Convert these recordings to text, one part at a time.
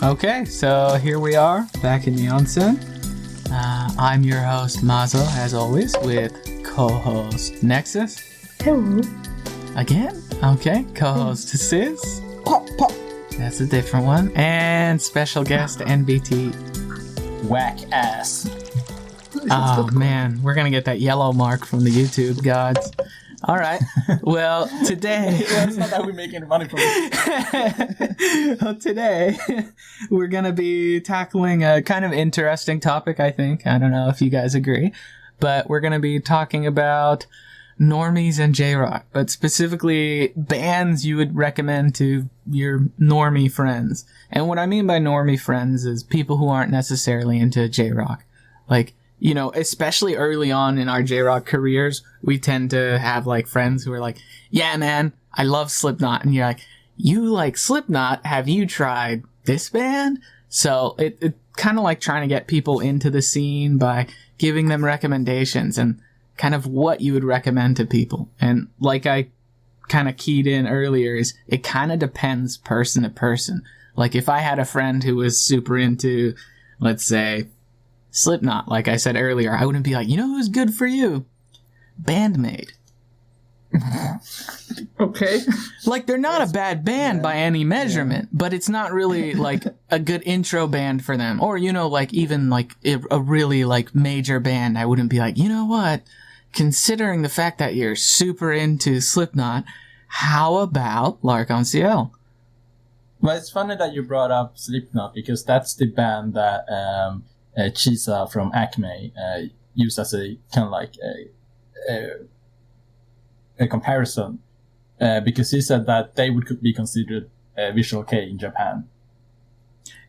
Okay, so here we are, back in the onsen. I'm your host, Mazo, as always, with co-host Nexus. Hello. Again? Okay, co-host Sis. Pop, pop. That's a different one. And special guest, NBT. Whack ass. Oh, man, we're gonna get that yellow mark from the YouTube gods. All right. Well, today... It's not that we're making money from it. Well, today, we're going to be tackling a kind of interesting topic, I think. I don't know if you guys agree. But we're going to be talking about normies and JROCK. But specifically, bands you would recommend to your normie friends. And what I mean by normie friends is people who aren't necessarily into JROCK. Like... You know, especially early on in our JROCK careers, we tend to have, like, friends who are like, yeah, man, I love Slipknot. And you're like, you like Slipknot? Have you tried this band? So it kind of like trying to get people into the scene by giving them recommendations and kind of what you would recommend to people. And like I kind of keyed in earlier is it kind of depends person to person. Like if I had a friend who was super into, let's say, Slipknot, like I said earlier, I wouldn't be like, you know who's good for you? Bandmate. Okay. Like, they're not a bad band by any measurement, but it's not really, like, a good intro band for them. Or, you know, like, even, like, a really, like, major band, I wouldn't be like, you know what? Considering the fact that you're super into Slipknot, how about JROCK ONSEN? Well, it's funny that you brought up Slipknot, because that's the band that, Chisa from Acme used as a kind of like a comparison because he said that they would be considered Visual-kei in Japan.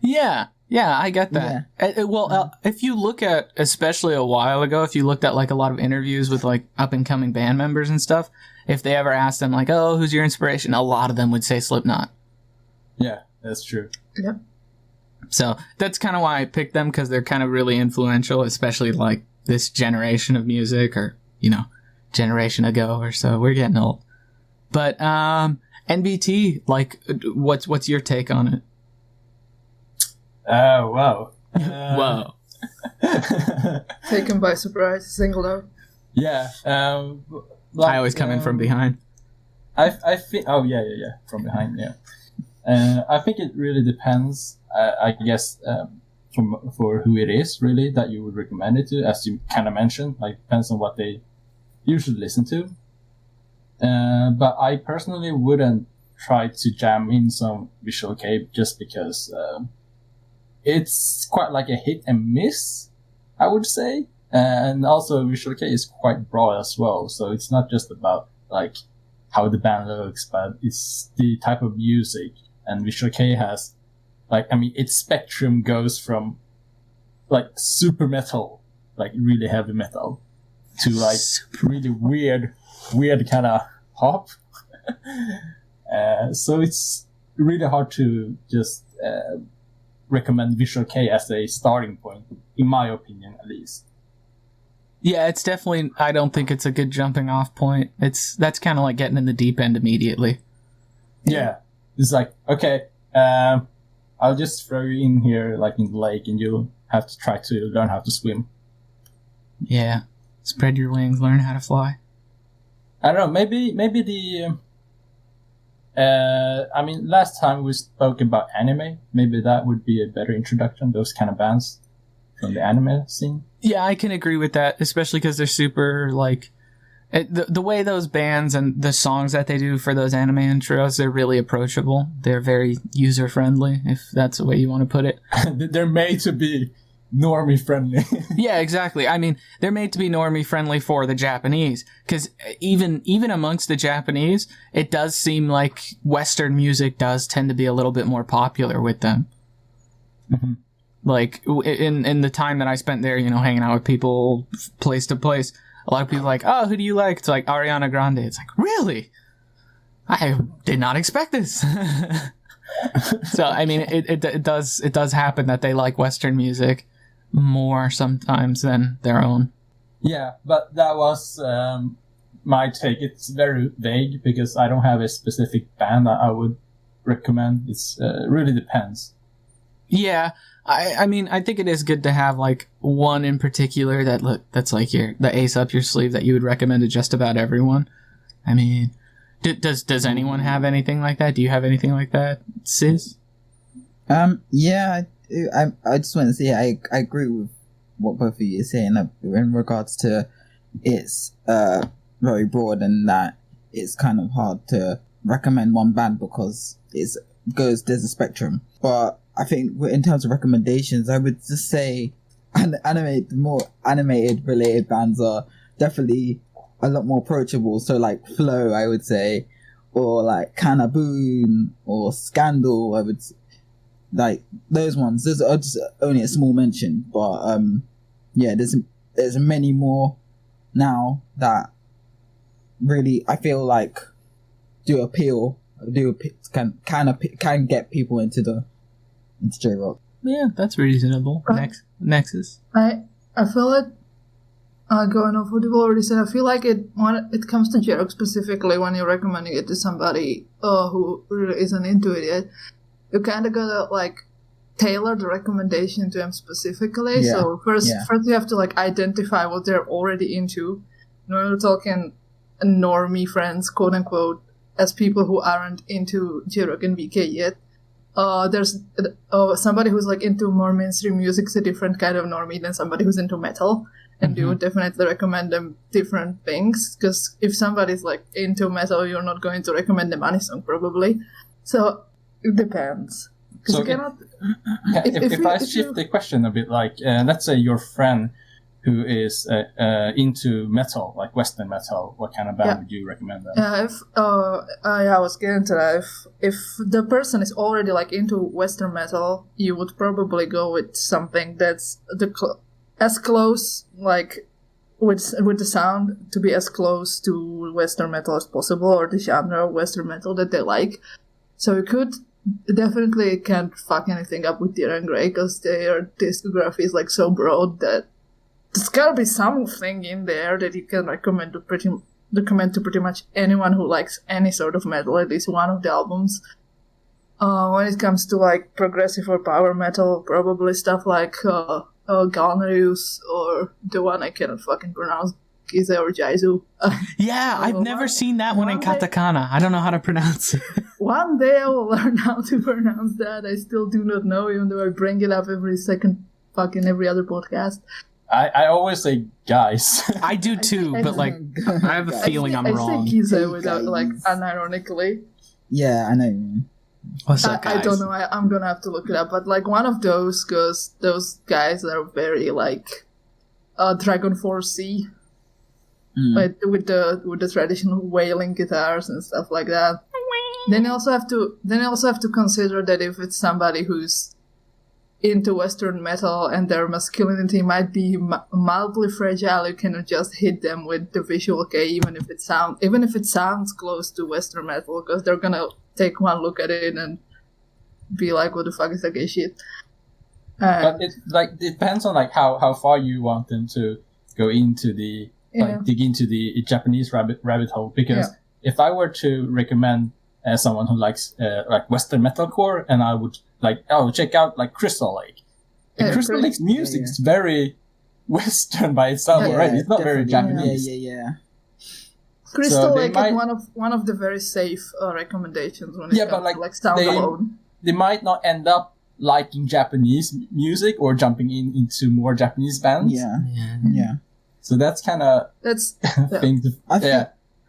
Yeah, I get that. Yeah. If you look at, especially a while ago, if you looked at like a lot of interviews with like up and coming band members and stuff, if they ever asked them like, oh, who's your inspiration? A lot of them would say Slipknot. Yeah, that's true. Yep. So that's kind of why I picked them, because they're kind of really influential, especially like this generation of music, or, you know, generation ago or so. We're getting old. But NBT, like, what's your take on it? Wow. Whoa. Taken by surprise, singled out. Yeah. I always come in from behind. I think. Oh yeah, from behind. Yeah. I think it really depends. I guess for who it is really that you would recommend it to, as you kind of mentioned, like depends on what they usually listen to. But I personally wouldn't try to jam in some Visual-kei just because it's quite like a hit and miss, I would say. And also Visual-kei is quite broad as well, so it's not just about like how the band looks, but it's the type of music. And Visual-kei has, like, I mean, its spectrum goes from, like, super metal, like, really heavy metal, to, like, really weird kind of pop. So it's really hard to just recommend Visual-kei as a starting point, in my opinion, at least. Yeah, it's definitely, I don't think it's a good jumping off point. That's kind of like getting in the deep end immediately. Yeah. It's like, okay, I'll just throw you in here, like in the lake, and you'll have to try to learn how to swim. Yeah. Spread your wings, learn how to fly. I don't know, maybe the... I mean, last time we spoke about anime. Maybe that would be a better introduction, those kind of bands from the anime scene. Yeah, I can agree with that, especially because they're super, like... The way those bands and the songs that they do for those anime intros, they're really approachable. They're very user-friendly, if that's the way you want to put it. They're made to be normie-friendly. Yeah, exactly. I mean, they're made to be normie-friendly for the Japanese. Because even amongst the Japanese, it does seem like Western music does tend to be a little bit more popular with them. Mm-hmm. Like, in the time that I spent there, you know, hanging out with people place to place, a lot of people are like, oh, who do you like? It's like Ariana Grande. It's like, really? I did not expect this. So, I mean, it does happen that they like Western music more sometimes than their own. Yeah, but that was my take. It's very vague because I don't have a specific band that I would recommend. It's really depends. Yeah, I mean, I think it is good to have like one in particular that's like the ace up your sleeve that you would recommend to just about everyone. I mean, does anyone have anything like that? Do you have anything like that, Sis? Yeah, I just want to say I agree with what both of you are saying in regards to it's very broad and that it's kind of hard to recommend one band because there's a spectrum. But I think in terms of recommendations, I would just say more animated related bands are definitely a lot more approachable. So like Flow, I would say, or like Canaboon or Scandal, I would like those ones. Those are just only a small mention, but yeah, there's many more now that really I feel like can get people into J-Rock. Yeah, that's reasonable. Nexus. I feel like going off what you've already said, I feel like when it comes to J-Rock specifically, when you're recommending it to somebody who really isn't into it yet, you kind of gotta like tailor the recommendation to them specifically. Yeah. So first you have to like identify what they're already into. You know, we're talking normie friends, quote unquote, as people who aren't into J-Rock and VK yet. There's somebody who's like into more mainstream music is a different kind of normie than somebody who's into metal. And you would definitely recommend them different things, because if somebody's like into metal, you're not going to recommend them any song probably. So it depends. So you cannot. If I shift the question a bit, like let's say your friend who is into metal, like Western metal, what kind of band would you recommend them? I was getting to that. If the person is already like into Western metal, you would probably go with something that's as close, like with the sound to be as close to Western metal as possible, or the genre of Western metal that they like. So you definitely can't fuck anything up with Dir and Grey, because their discography is like so broad that there's gotta be something in there that you can recommend to pretty much anyone who likes any sort of metal, at least one of the albums. When it comes to like progressive or power metal, probably stuff like Galnerius, or the one I cannot fucking pronounce, Gize or Jaizu. Yeah, I've never seen that one in katakana. I don't know how to pronounce it. One day I will learn how to pronounce that. I still do not know, even though I bring it up every other podcast. I always say guys. I do too, but like I have a feeling I'm wrong. I say Gize without like unironically. Yeah, I know. What's up, guys? I don't know. I'm gonna have to look it up. But like one of those guys are very like Dragon Force C, with the traditional wailing guitars and stuff like that. Then you also have to consider that if it's somebody who's into Western metal and their masculinity might be mildly fragile, you cannot just hit them with the Visual-kei, even if it sounds close to Western metal, because they're gonna take one look at it and be like, "What the fuck is that gay shit?" But it like depends on like how far you want them to go into the dig into the Japanese rabbit hole. Because if I were to recommend someone who likes like Western metalcore, and I would check out like Crystal Lake. And Crystal Lake's music is very Western by itself already. It's not very Japanese. Yeah. Crystal Lake is one of the very safe recommendations when it comes to like sound alone. They might not end up liking Japanese music or jumping into more Japanese bands. Yeah. So that's kind of thing to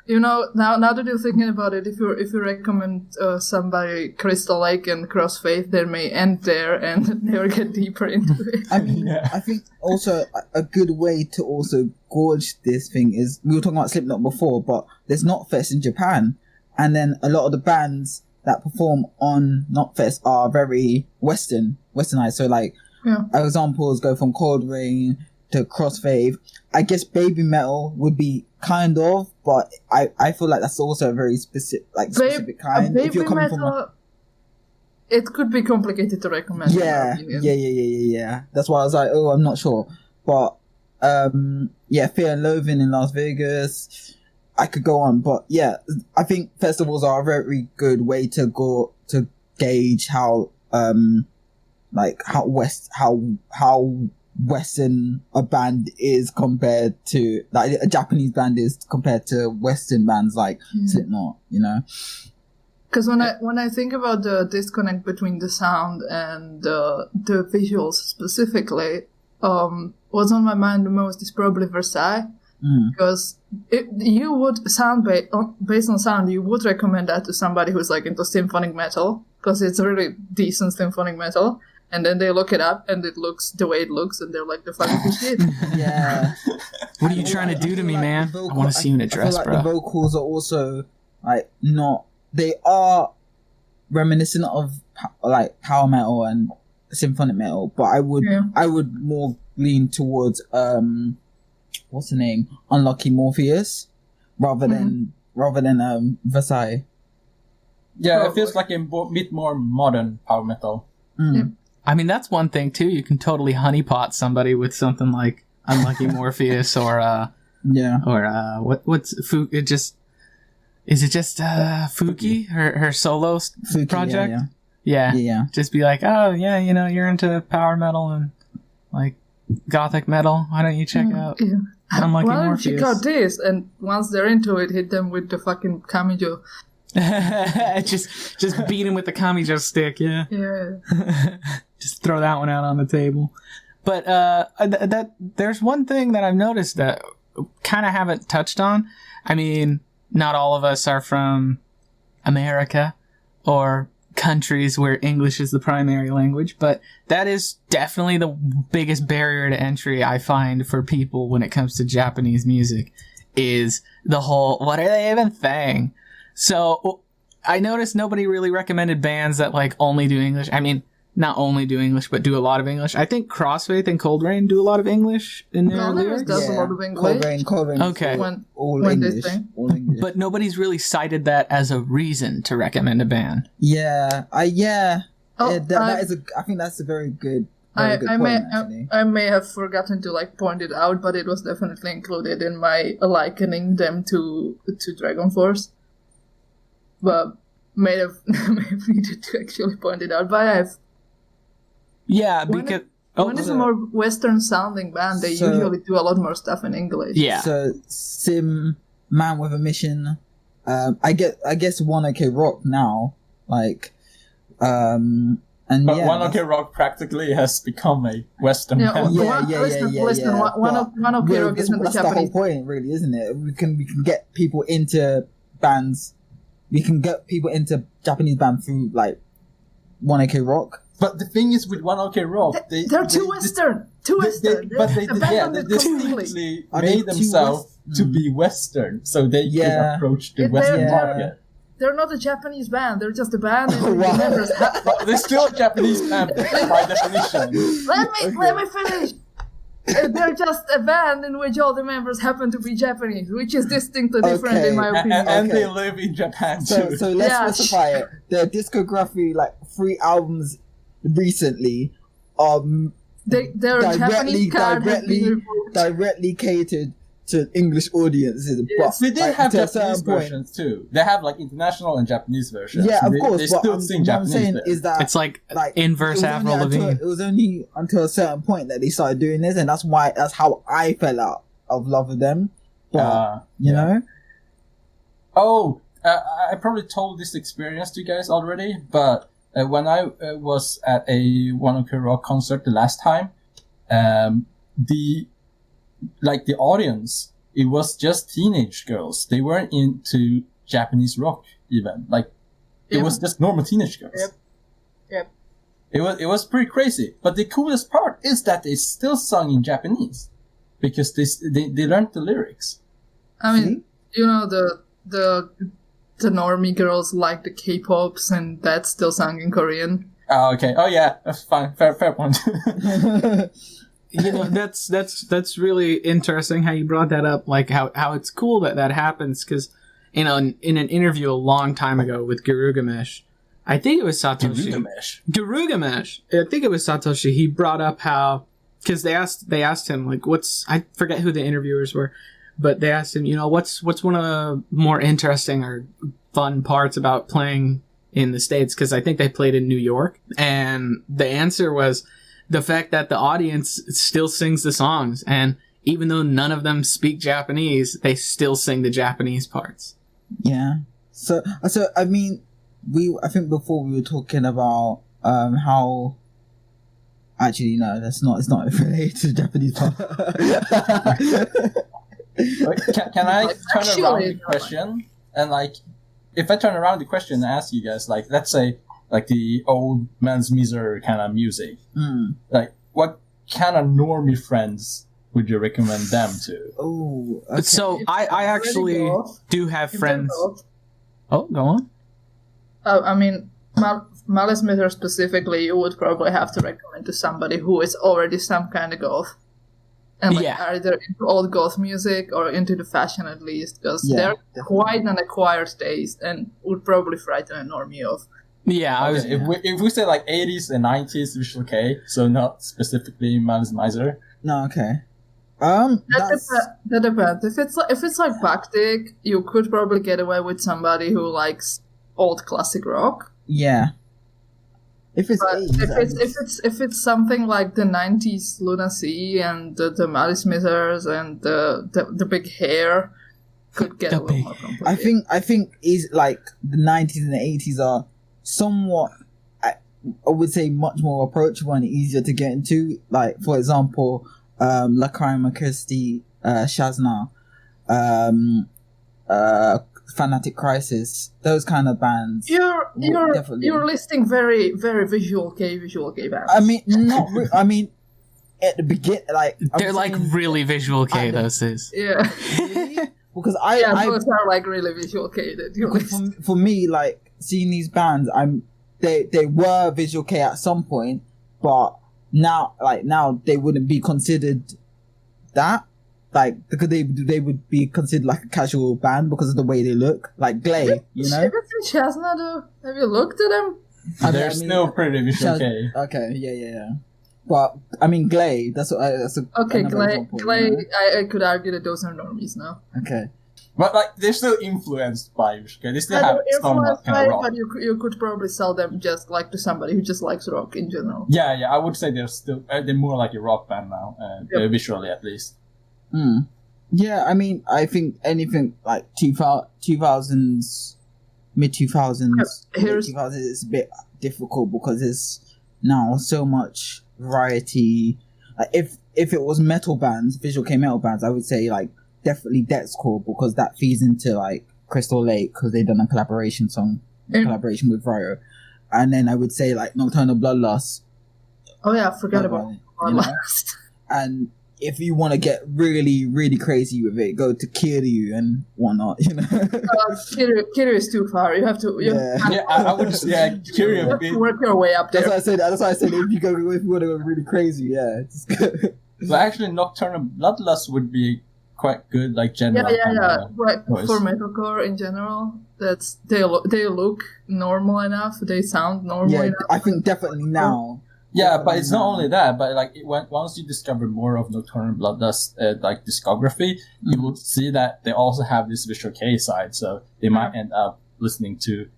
You know, now that you're thinking about it, if you recommend somebody Crystal Lake and Crossfaith, they may end there and never get deeper into it. I mean, I think also a good way to also gauge this thing is, we were talking about Slipknot before, but there's Knotfest in Japan, and then a lot of the bands that perform on Knotfest are very westernized. So like, examples go from Cold Rain to Crossfaith. I guess Baby Metal would be kind of, but I feel like that's also a very specific kind. Baby if you're coming Metal, it could be complicated to recommend. Yeah. That's why I was like, I'm not sure. But Fear and Loathing in Las Vegas. I could go on, but yeah, I think festivals are a very good way to gauge how like how Western a band is compared to like a Japanese band is compared to Western bands like Slipknot, you know. Because when I think about the disconnect between the sound and the visuals specifically, what's on my mind the most is probably Versailles. Because you would based on sound, you would recommend that to somebody who's like into symphonic metal because it's a really decent symphonic metal. And then they look it up, and it looks the way it looks, and they're like, "The fuck is this shit?" Yeah. What are you trying to do to me, like man? I want to see you in a dress, like bro. The vocals are also like not. They are reminiscent of like power metal and symphonic metal, but I would more lean towards what's the name? Unlucky Morpheus, rather than Versailles. Yeah, it feels like a bit more modern power metal. I mean, that's one thing too. You can totally honeypot somebody with something like Unlucky Morpheus or what's is it just Fuki, her solo Fuki, project? Yeah. Just be like, oh yeah, you know, you're into power metal and like gothic metal. Why don't you check out Unlucky Why don't you Morpheus? check out this? And once they're into it, hit them with the fucking Kamijo. just beat him with the Kamijo stick, yeah. Just throw that one out on the table. But that there's one thing that I've noticed that kind of haven't touched on. I mean, not all of us are from America or countries where English is the primary language, but that is definitely the biggest barrier to entry I find for people when it comes to Japanese music is the whole, what are they even saying? So I noticed nobody really recommended bands that like only do English. I mean, not only do English, but do a lot of English. I think Crossfaith and Cold Rain do a lot of English in their lyrics. Does a lot of English. Cold Rain. Okay. All English. But nobody's really cited that as a reason to recommend a band. That is I think that's a very good point, actually. I may have forgotten to like point it out, but it was definitely included in my likening them to Dragon Force. But may have needed to actually point it out. But I have. Yeah, because when it's a more Western sounding band, they usually do a lot more stuff in English. Yeah. So Sim, Man with a Mission, I guess One OK Rock now, like, and but yeah, One OK Rock practically has become a Western band. Listen, One OK Rock isn't the that's Japanese. the whole point, really, isn't it? We can get people into bands. We can get people into Japanese band through like One OK Rock. But the thing is with One OK Rock, they're too Western. They distinctly made themselves to be Western, so they can approach the Western market. They're not a Japanese band. They're just a band. And the members they're still a Japanese band by definition. Let me finish. They're just a band in which all the members happen to be Japanese, which is distinctly different in my opinion. And they live in Japan too. So let's specify it. Their discography, like 3 albums recently, their Japanese card directly catered to English audiences. Yes, but they did have to Japanese versions too. They have like international and Japanese versions. Yeah, so of course. They still sing Japanese. What I'm saying is that it's like inverse Avril Lavigne. It was only until a certain point that they started doing this, and that's how I fell out of love with them. But you know. Oh, I probably told this experience to you guys already, but when I was at a One OK Rock concert the last time, the audience, it was just teenage girls. They weren't into Japanese rock even. Like, it was just normal teenage girls. Yep. It was pretty crazy. But the coolest part is that they still sung in Japanese because they learned the lyrics. I mean, you know, the normie girls like the K-pops, and that's still sung in Korean. Oh, okay. Oh, yeah. That's fine. Fair point. You know, that's really interesting how you brought that up. Like how it's cool that happens, because in an interview a long time ago with Garugamesh, I think it was Satoshi. Garugamesh. I think it was Satoshi. He brought up how, because they asked him like, I forget who the interviewers were, but they asked him, you know, what's one of the more interesting or fun parts about playing in the States, because I think they played in New York. And the answer was the fact that the audience still sings the songs. And even though none of them speak Japanese, they still sing the Japanese parts. Yeah. So I mean, I think before we were talking about how. Actually, no, it's not related to the Japanese part. Can I turn around the question? And like, if I turn around the question and ask you guys, like, let's say, like the old man's miser kind of music, like, what kind of normie friends would you recommend them to? Oh, okay. So I actually do have friends. Oh, go on. I mean, Malice Miser specifically, you would probably have to recommend to somebody who is already some kind of goth. And like either into old goth music or into the fashion at least, because they're quite an acquired taste and would probably frighten a normie off. Yeah, if we say like 80s and 90s Visual-kei, so not specifically Malice Miser. No, okay. That depends. If it's like Bactic, you could probably get away with somebody who likes old classic rock. Yeah. If it's something like the 90s Lunacy and the Malice Misers and the big hair, could get a little more complicated. I think is like the 90s and the 80s are somewhat, I would say, much more approachable and easier to get into. Like, for example, La Crime Christie, Shazna, Fanatic Crisis, those kind of bands. You're listing very very Visual-kei bands. I mean, I mean, at the beginning, like they're like really Visual-kei. Those is. Yeah. Because those are like really Visual-kei. For me, like seeing these bands, they were Visual-kei at some point, but now they wouldn't be considered that. Like, because they would be considered like a casual band because of the way they look, like Glay, you know. Shazna, though, have you looked at them? They're still pretty Visual-kei. Okay, yeah. But I mean, Glay. That's okay. Glay. You know? I could argue that those are normies now. Okay, but like they're still influenced by Visual-kei. They still have some kind of rock. But you could probably sell them just like to somebody who just likes rock in general. Yeah. I would say they're more like a rock band now, visually at least. Yeah, I mean, I think anything like 2000s, mid 2000s, is a bit difficult because there's now so much variety. Like if it was metal bands, Visual-kei metal bands, I would say like definitely Deathcore, because that feeds into like Crystal Lake because they've done a collaboration with Ryo, and then I would say like Nocturnal Bloodlust. Oh yeah, I forgot about Bloodlust. And if you want to get really, really crazy with it, go to Kiryu and whatnot, you know. Kiryu is too far. You have to. I would just Kiryu. You have to work your way up there. That's why I said if you want to go really crazy, it's good. But actually, Nocturnal Bloodlust would be quite good, like general. But for metalcore in general, they look normal enough. They sound normal enough. I think definitely now. Yeah, but it's not only that, but like once you discover more of Nocturnal Bloodlust like discography, you will see that they also have this Visual-kei side, so they might end up listening to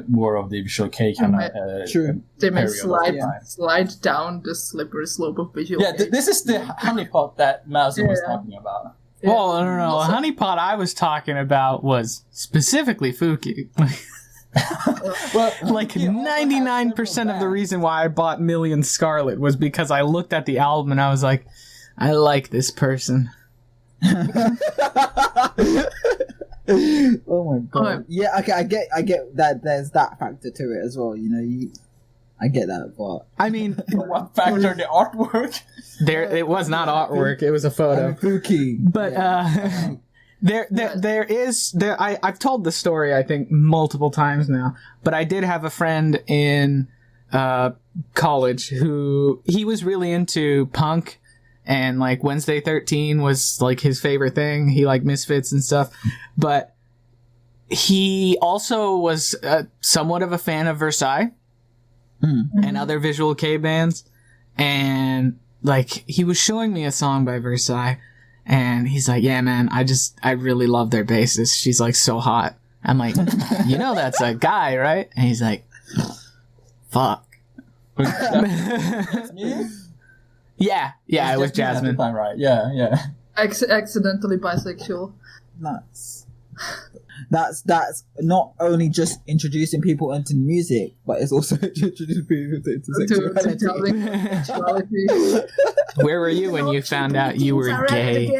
more of the Visual-kei kind of. True. They may slide down the slippery slope of Visual-kei. Yeah, this is the honeypot that Mouse was talking about. Well, I don't know. The honeypot I was talking about was specifically Fuki. Well, like 99% of the reason why I bought Million Scarlet was because I looked at the album and I was like, I like this person. Oh my god. Yeah, okay, I get that there's that factor to it as well, you know, I get that, but I mean, what factor? The artwork? It was not artwork, it was a photo. But I've told the story I think multiple times now, but I did have a friend in college who he was really into punk, and like Wednesday 13 was like his favorite thing. He liked Misfits and stuff, but he also was somewhat of a fan of Versailles and other Visual-kei bands, and like he was showing me a song by Versailles. And he's like, yeah, man, I really love their bassist. She's like so hot. I'm like, you know that's a guy, right? And he's like, fuck. Me? Yeah, it was Jasmine. At the time, right? Yeah. Accidentally bisexual. That's not only just introducing people into music, but it's also introducing people into sexuality. Where were you when you found out you were gay?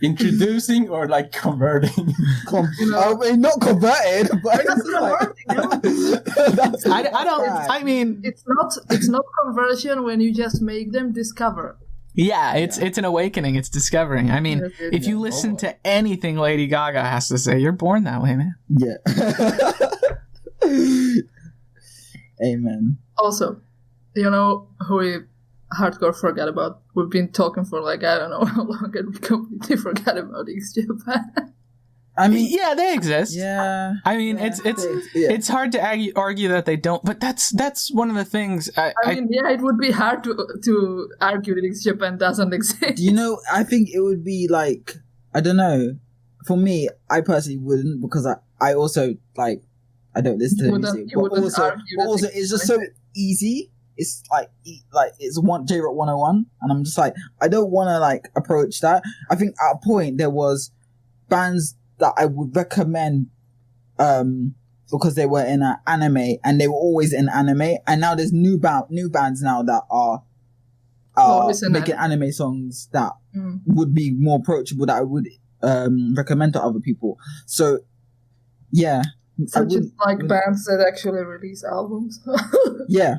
Introducing or like converting? I mean, not converted, but I mean, it's not conversion when you just make them discover. Yeah, it's an awakening. It's discovering. I mean, if you listen to anything Lady Gaga has to say, you're born that way, man. Yeah. Amen. Also, you know who we hardcore forgot about? We've been talking for like, I don't know how long, and we completely forgot about X Japan. I mean, yeah, they exist. Yeah. I mean, it's hard to argue that they don't, but that's one of the things. I mean, it would be hard to argue that X Japan doesn't exist. You know, I think it would be like, I don't know. For me, I personally wouldn't, because I also like, I don't listen to music, but also it's just so easy. It's like it's JROCK 101, and I'm just like, I don't want to like approach that. I think at a point there was bands that I would recommend because they were in an anime, and they were always in anime, and now there's new bands now that are making anime songs that would be more approachable, that I would recommend to other people. So yeah, such as like bands that actually release albums. Yeah.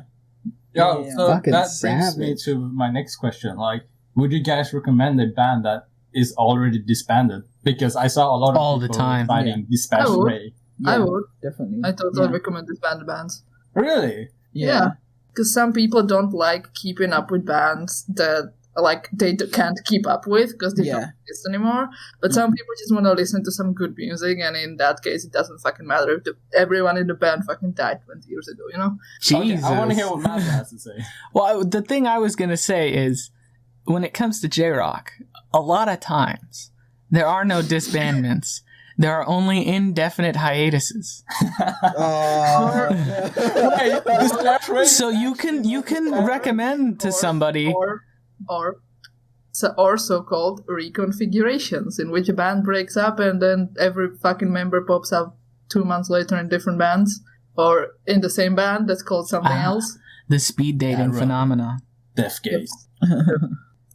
So that brings me to my next question. Like, would you guys recommend a band that is already disbanded? Because I saw a lot of all people the time fighting Dispatch Ray. I would definitely. I totally recommend disbanded bands. Really? Yeah. Because some people don't like keeping up with bands that like they can't keep up with because they don't exist anymore. But some people just want to listen to some good music, and in that case, it doesn't fucking matter if everyone in the band fucking died 20 years ago, you know? Jesus. Okay, I want to hear what Matt has to say. Well, the thing I was going to say is, when it comes to J-Rock, a lot of times, there are no disbandments. There are only indefinite hiatuses. So you can recommend to somebody... Or so-called reconfigurations, in which a band breaks up and then every fucking member pops up 2 months later in different bands, or in the same band that's called something else. The speed dating phenomenon. Death gaze.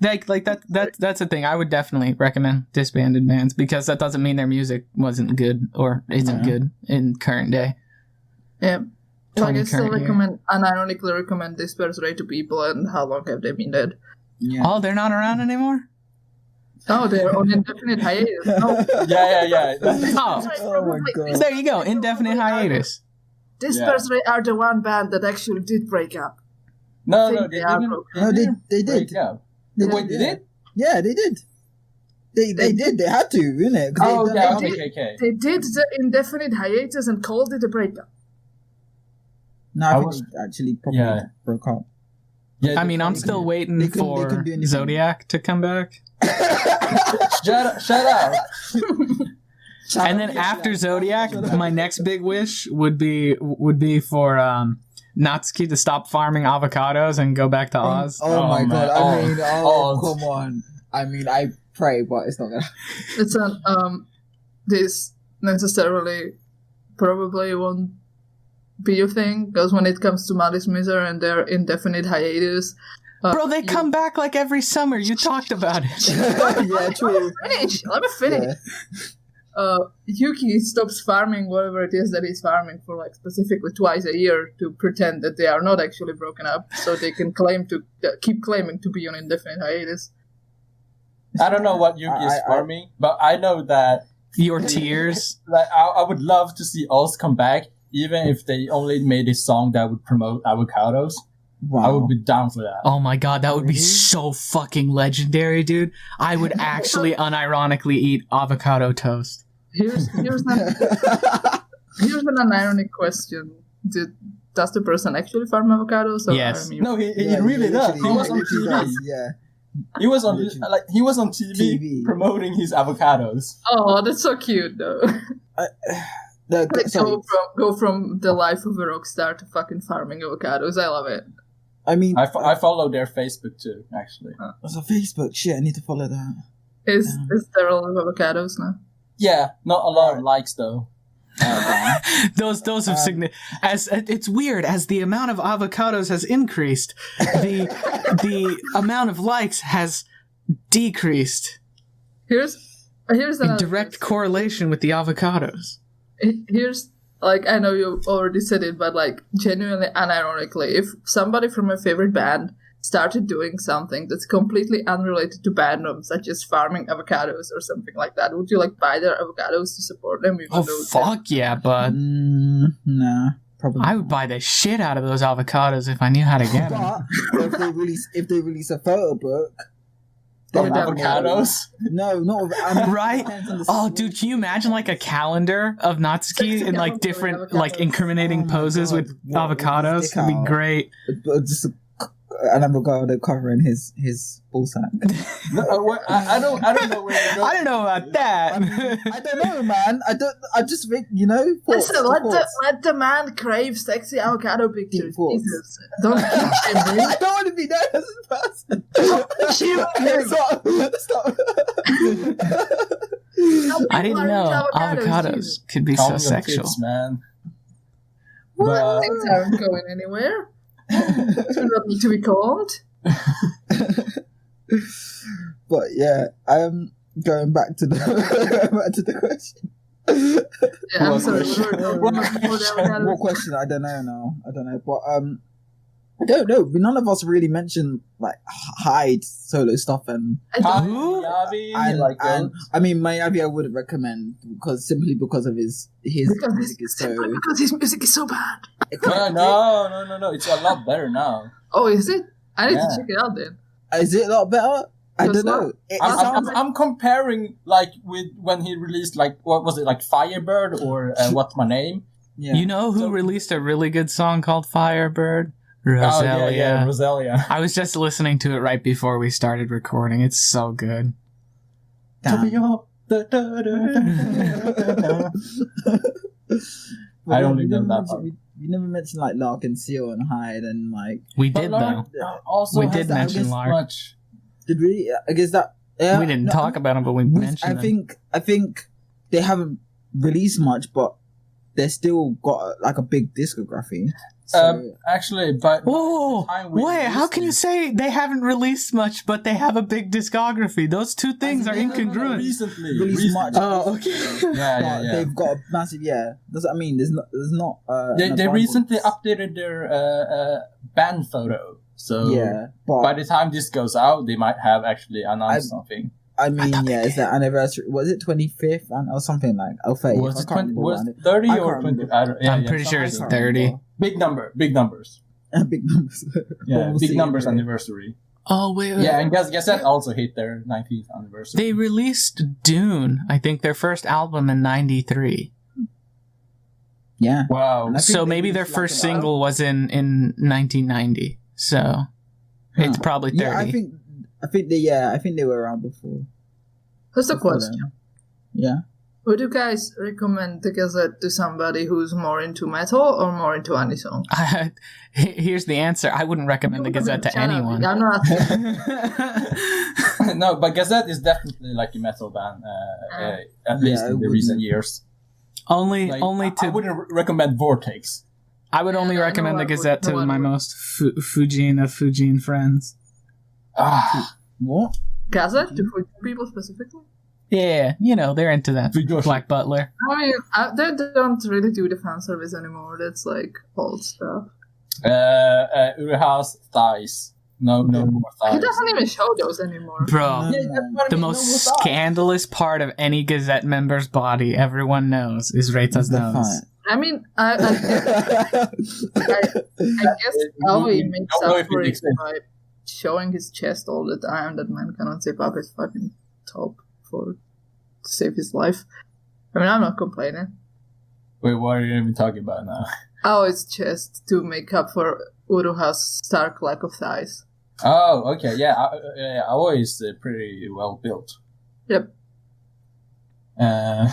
Like that's the thing. I would definitely recommend disbanded bands, because that doesn't mean their music wasn't good or isn't good in current day. Yeah. Like, I still unironically recommend Disperse Ray to people, and how long have they been dead? Yeah. Oh, they're not around anymore? No, they're on indefinite hiatus. No. Yeah. Oh my god. There you go, indefinite hiatus. Disperse Ray are the one band that actually did break up. No, they didn't. No, they did. Wait, did it? Yeah, they did. They did. They had to, innit? Okay. They did the indefinite hiatus and called it a breakup. No, I think they actually probably broke up. Yeah, I mean, I'm still waiting for Zodiac to come back. Shut up. And then after Zodiac, my next big wish would be for Natsuki to stop farming avocados and go back to Oz. Oh my god! I mean, come on. I mean, I pray, but it's not gonna. It's this necessarily probably won't be a thing, because when it comes to Malice Miser and their indefinite hiatus, bro, they come back like every summer. You talked about it. Yeah, true. Let me finish. Yeah. Yuki stops farming whatever it is that he's farming for, like, specifically twice a year, to pretend that they are not actually broken up, so they can keep claiming to be on indefinite hiatus. I don't know what Yuki is farming, but I know that your tears. Like, I would love to see Oz come back, even if they only made a song that would promote avocados. Wow. I would be down for that. Oh my god, that would be so fucking legendary, dude. I would actually unironically eat avocado toast. Here's an ironic question. Does the person actually farm avocados? Or yes. No, he really does. He was on TV. Yeah. He was on TV promoting his avocados. Oh, that's so cute, though. Like sorry. go from the life of a rock star to fucking farming avocados. I love it. I mean, I follow their Facebook too, actually. it's a Facebook. Shit, I need to follow that. Is there a lot of avocados now? Yeah, not a lot of likes though. Those have as it's weird as the amount of avocados has increased, the amount of likes has decreased Here's in direct correlation with the avocados. Here's like, I know you already said it, but like genuinely unironically, if somebody from my favorite band started doing something that's completely unrelated to bandom, such as farming avocados or something like that, would you like buy their avocados to support them? Oh fuck yeah, bud! Nah, probably. I would buy the shit out of those avocados if I knew how to get them. But if they release a photo book, Of avocados? No, not right? Oh, dude, can you imagine like a calendar of Natsuki in like different like incriminating poses with avocados? It'd be great. Just an avocado covering his ball sack. No, I don't know where you're going. I don't know about that. I don't know, man. I just think, you know. Listen, let the man crave sexy avocado pictures. Jesus, don't keep him. I don't want to be known as a person. Stop. I didn't know avocados could be so sexual. Kids, man. Well, things aren't going anywhere. Do not need to be calmed. But yeah, I'm going back to the question. Yeah, I'm sorry. What question? I don't know now. I don't know. But I don't know. None of us really mentioned like Hyde solo stuff and Yavi, and I mean Mayavi I wouldn't recommend simply because of his music is so because his music is so bad. No. It's a lot better now. Oh, is it? I need to check it out then. Is it a lot better? I don't know. I'm comparing like with when he released like what was it like Firebird or What's My Name? Yeah. You know who released a really good song called Firebird? Rosalia. Oh, yeah, Rosalia. I was just listening to it right before we started recording. It's so good. I only know that part. We never mentioned like Lark and Seal and Hyde and like we did though. Also, we did mention Lark. Much. Did we? I guess that we didn't talk about them, but we mentioned them. I think they haven't released much, but they still got like a big discography. So, actually, but wait, how can you say they haven't released much, but they have a big discography? Those two things are incongruent. Recently. Much. Oh, okay. Yeah. They've got a massive. Yeah, does I mean there's not. They recently updated their band photo. So yeah, but by the time this goes out, they might have actually announced something. I mean, it's the anniversary. Was it 25th or something like? Oh, 30. Was it 30 or 20? I'm pretty sure it's 30. Big numbers. Big numbers. Yeah, big numbers anniversary. Oh wait. Yeah, and guess that also hit their 19th anniversary. They released Dune, I think their first album in '93. Yeah. Wow. So maybe their first single was in 1990. So it's probably 30. Yeah, I think they were around before. That's a question. Yeah. Would you guys recommend the Gazette to somebody who's more into metal or more into anisong? Here's the answer. I wouldn't recommend the Gazette to anyone. I'm not. No, but Gazette is definitely like a metal band, at least in the recent years. Only I wouldn't recommend Vortex. I would only recommend the Gazette to my most Fujin friends. What? Gazette? To Fujin people specifically? Yeah, they're into that. Black Butler. I mean, they don't really do the fan service anymore. That's like old stuff. Uriha's thighs. No more thighs. He doesn't even show those anymore. Bro, the most scandalous part of any Gazette member's body, everyone knows, is Reita's nose. I mean, I guess Alvi makes up for it by showing his chest all the time. That man cannot zip up his fucking top to save his life. I mean, I'm not complaining. Wait, what are you even talking about now? Oh, it's chest to make up for Uruha's stark lack of thighs. Oh, okay, yeah. Aoi is pretty well built. Yep. But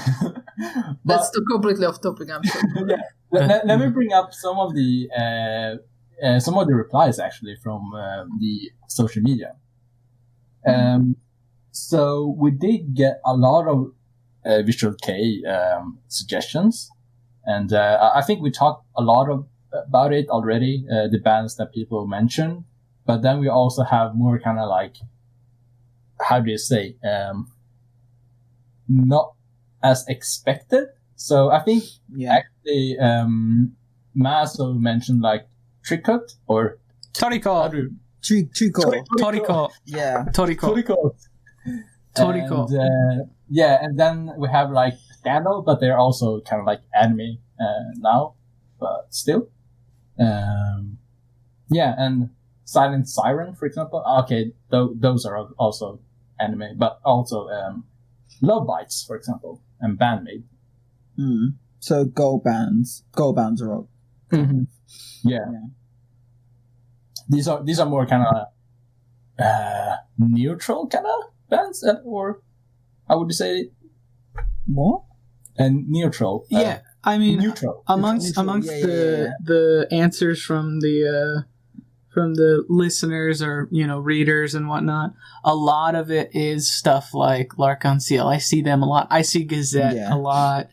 That's too completely off topic. I'm sorry. yeah, let me bring up some of the replies actually from the social media. So we did get a lot of Visual-kei suggestions, and I think we talked a lot about it already. The bands that people mentioned, but then we also have more kind of like, how do you say, not as expected. So I think actually Maso mentioned like Tricot or Toriko. Toriko. Yeah. Toriko. And, and then we have like Scandal, but they're also kind of like anime now, but still. And Silent Siren, for example. Okay, those are also anime, but also Love Bites, for example, and Bandmade. So girl bands are rock. Mm-hmm. Yeah. These are more kind of neutral kind of bands, or I would say what? And neutral. Yeah, I mean, neutral. Amongst the answers from the listeners or readers and whatnot, a lot of it is stuff like JROCK ONSEN. I see them a lot. I see Gazette a lot.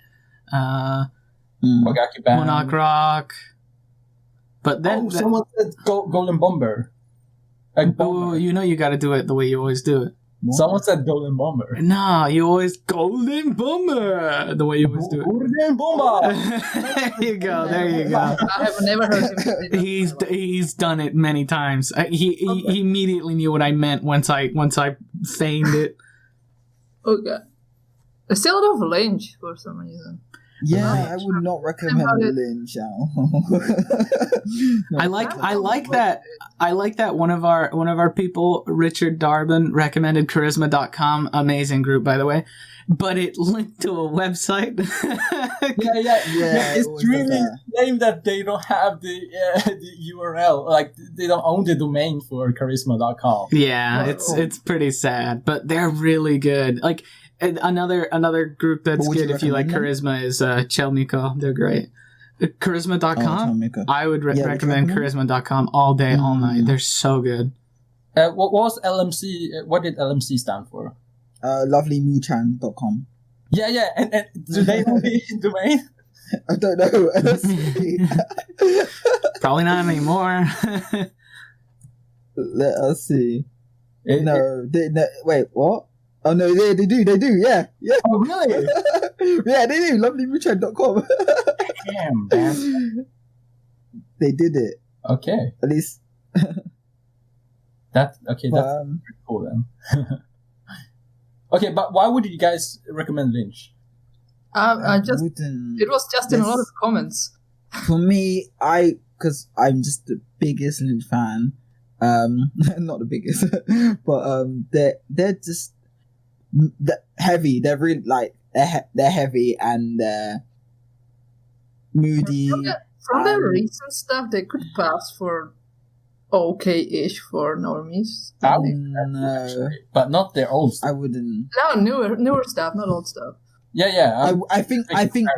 Wagaki Band. Monarch Rock. But then someone said Golden Bomber. You got to do it the way you always do it. What? Someone said Golden Bomber. No, you always Golden Bomber the way you always do it. Golden Bomber. There you go. I have never heard him. He's done it many times. He immediately knew what I meant once I feigned it. Okay. I still love Lynch for some reason. Yeah, I would not recommend Lynch. I like that one of our people, Richard Darbin, recommended charisma.com. Amazing group, by the way. But it linked to a website. Yeah. It's really lame that they don't have the URL. Like they don't own the domain for charisma.com. Yeah, it's pretty sad, but they're really good. Like another group that's good if you like charisma is Chelmiko. They're great. Charisma.com. I would recommend charisma.com all day, all night. They're so good. What was LMC? What did LMC stand for? LovelyMoochang.com. Yeah, and do they have the domain? I don't know. Probably not anymore. Let us see. Wait, what? Oh no, they do, yeah. Oh really? Yeah, they do. LovelyMoochang.com. Damn, man. They did it. Okay. At least. That's pretty cool then. Okay, but why would you guys recommend Lynch? It was just in a lot of comments. For me, because I'm just the biggest Lynch fan. Not the biggest, but they're just heavy. They're really they're heavy and moody. From their recent stuff, they could pass for okay-ish for normies. No, but not their old stuff. I wouldn't. No, newer stuff, not old stuff. Yeah. I think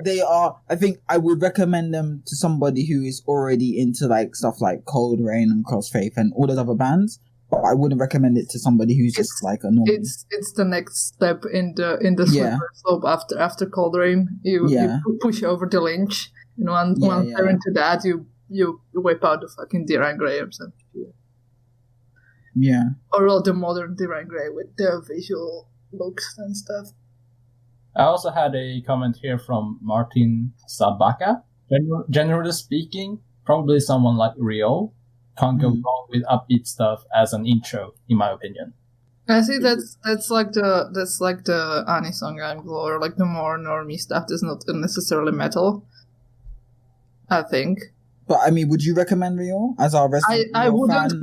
they are. I think I would recommend them to somebody who is already into like stuff like Cold Rain and Crossfaith and all those other bands. But I wouldn't normie who's just like a normal. It's the next step in the slippery slope after Cold Rain. You push over the Lynch. Once they're into that, you wipe out the fucking Diran Grey or something. Yeah. Or the modern Diran Grey with the visual looks and stuff. I also had a comment here from Martin Sabaka. Generally speaking, probably someone like Rio can't go wrong with upbeat stuff as an intro, in my opinion. I see that's like the Anisong angle, or like the more normie stuff that's not necessarily metal, I think. But I mean, would you recommend Rio as our resident? I wouldn't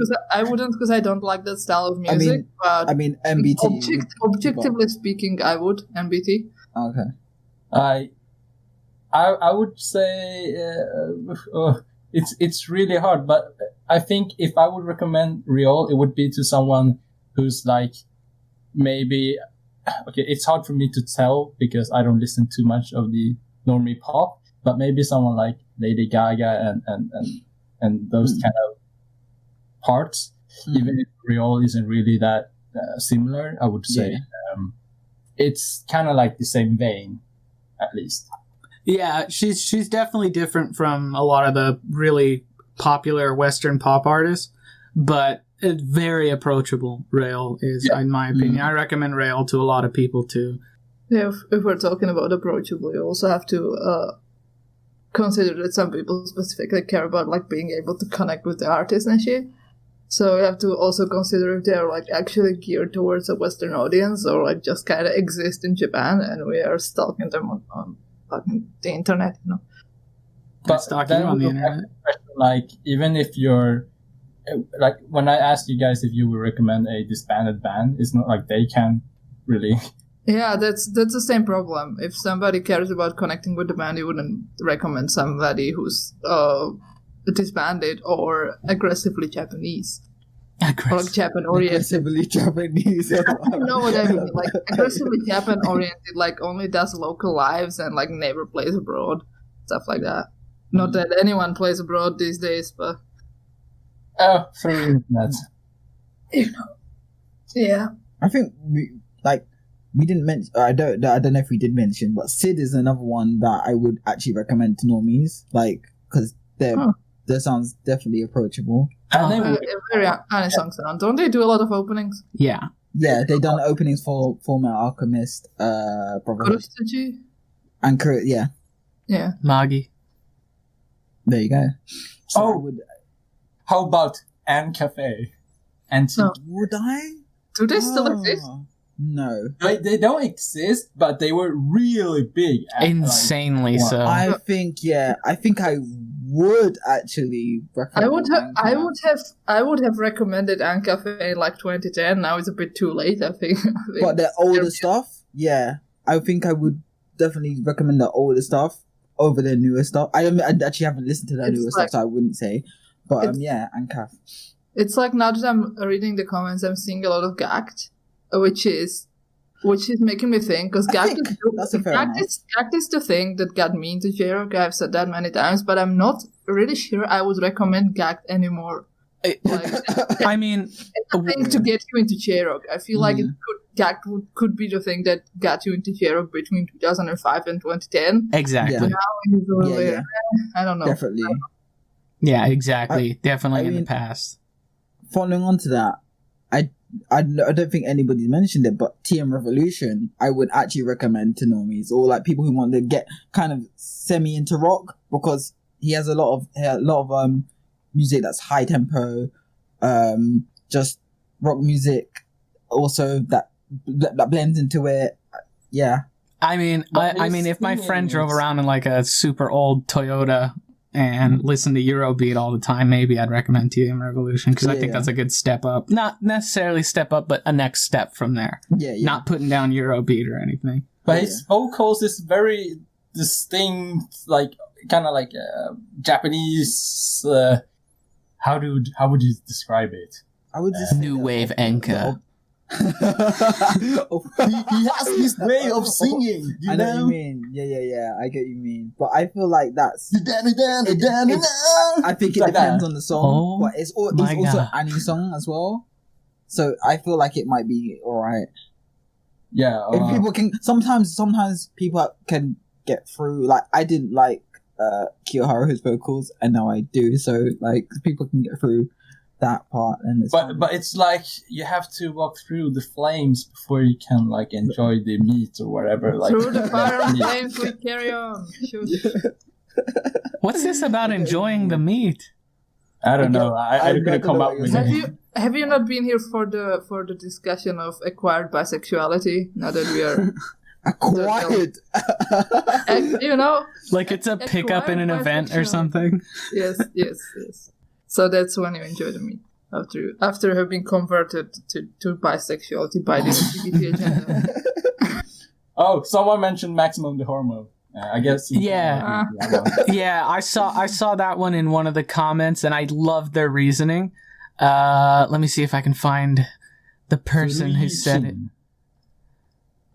because I don't like that style of music. I mean MBT. Objectively speaking, I would MBT. Okay. I would say it's really hard, but I think if I would recommend Rio, it would be to someone who's like maybe okay, it's hard for me to tell because I don't listen too much of the normie pop, but maybe someone like Lady Gaga and those kind of parts, even if Riol isn't really that similar, I would say it's kind of like the same vein, at least. Yeah, she's definitely different from a lot of the really popular Western pop artists, but very approachable. Rail is, in my opinion. I recommend Rail to a lot of people too. Yeah, if we're talking about approachable, you also have to consider that some people specifically care about like being able to connect with the artist and shit. So you have to also consider if they're like actually geared towards a Western audience or like just kind of exist in Japan and we are stalking them on fucking the internet, you know. But stalking on the internet. Like, even if you're like, when I asked you guys if you would recommend a disbanded band, it's not like they can really. Yeah, that's the same problem. If somebody cares about connecting with the band, you wouldn't recommend somebody who's disbanded or aggressively Japanese. Or like Japan oriented. Aggressively Japanese. You know what I mean? Like aggressively Japan oriented, like only does local lives and like never plays abroad, stuff like that. Not that anyone plays abroad these days, but through internet. You know, yeah. I think we didn't mention. I don't know if we did mention, but Sid is another one that I would actually recommend to normies, like because their sounds definitely approachable. Very unsung sound. Don't they do a lot of openings? Yeah. Yeah, they done openings for Fullmetal Alchemist, Brotherhood, and yeah. Magi. There you go. So how about Anne Cafe? Would I? Do they still exist? No. They don't exist, but they were really big. Insanely so. I think I would actually recommend I would have recommended Ancafe in like 2010. Now it's a bit too late, I think. But the older stuff, yeah. I think I would definitely recommend the older stuff over the newer stuff. I actually haven't listened to the newer stuff, so I wouldn't say. But Ancaf. It's like now that I'm reading the comments, I'm seeing a lot of gagged, which is making me think, because gagged is the thing that got me into JROCK. I've said that many times, but I'm not really sure I would recommend gagged anymore. I mean, it's a thing to get you into JROCK. I feel like gagged could be the thing that got you into JROCK between 2005 and 2010. Exactly. But now I don't know. Definitely. Yeah, exactly. Definitely in the past. Following on to that, I don't think anybody's mentioned it, but TM Revolution, I would actually recommend to normies or like people who want to get kind of semi into rock, because he has a lot of music that's high tempo, just rock music, also that blends into it. Yeah. I mean, if my friend drove around in like a super old Toyota and listen to Eurobeat all the time, maybe I'd recommend TM Revolution, because I think that's a good step up. Not necessarily step up, but a next step from there. Yeah. Not putting down Eurobeat or anything. But his vocals is very distinct, like kind of like Japanese. How would you describe it? I would just new wave enka. He has this way of singing. I know what you mean. Yeah. I get what you mean. But I feel like that's. I think it depends on the song, but it's also an anime song as well. So I feel like it might be alright. Yeah. If people can, sometimes people can get through. Like I didn't like Kiyoharu's vocals, and now I do. So like people can get through that part, and but it's like you have to walk through the flames before you can like enjoy the meat or whatever. Like through the fire and flames, we carry on. What's this about enjoying the meat? I don't know. I couldn't come up with it. Have you not been here for the discussion of acquired bisexuality? Now that we are acquired, you know, like it's a pickup in an event or something. Yes. So that's when you enjoy the meat, after having converted to bisexuality by the LGBT agenda. Oh, someone mentioned Maximum the Hormone. I guess. Yeah. Yeah, I saw that one in one of the comments, and I loved their reasoning. Let me see if I can find the person who said it.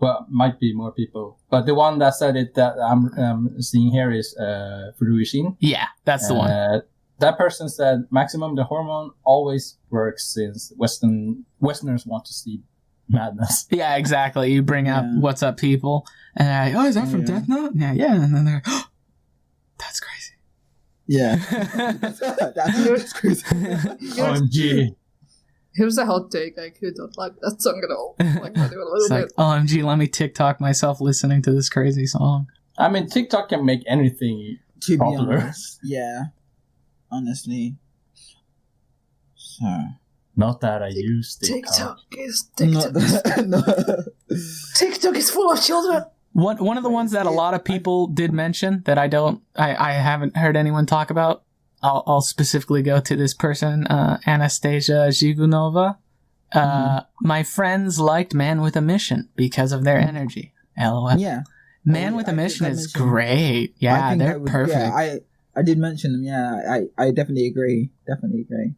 Well, might be more people, but the one that said it that I'm seeing here is Fruishin. Yeah, that's the one. That person said maximum the hormone always works since Westerners want to see madness. Yeah, exactly. You bring up what's up, people, and is that from Death Note? Yeah, and then they're, that's crazy. Yeah, that's crazy. OMG. Here's a hot take. I don't like that song at all. Like, not even a little bit. OMG, let me TikTok myself listening to this crazy song. I mean, TikTok can make anything To be popular. honest, yeah, honestly. So Not that I use TikTok. TikTok is full of children. One of the ones that a lot of people did mention that I haven't heard anyone talk about. I'll specifically go to this person, Anastasia Zhigunova. My friends liked Man with a Mission because of their energy. LOL. yeah, Man with a Mission is great. Yeah, they're perfect. Yeah, I did mention them. Yeah, I definitely agree.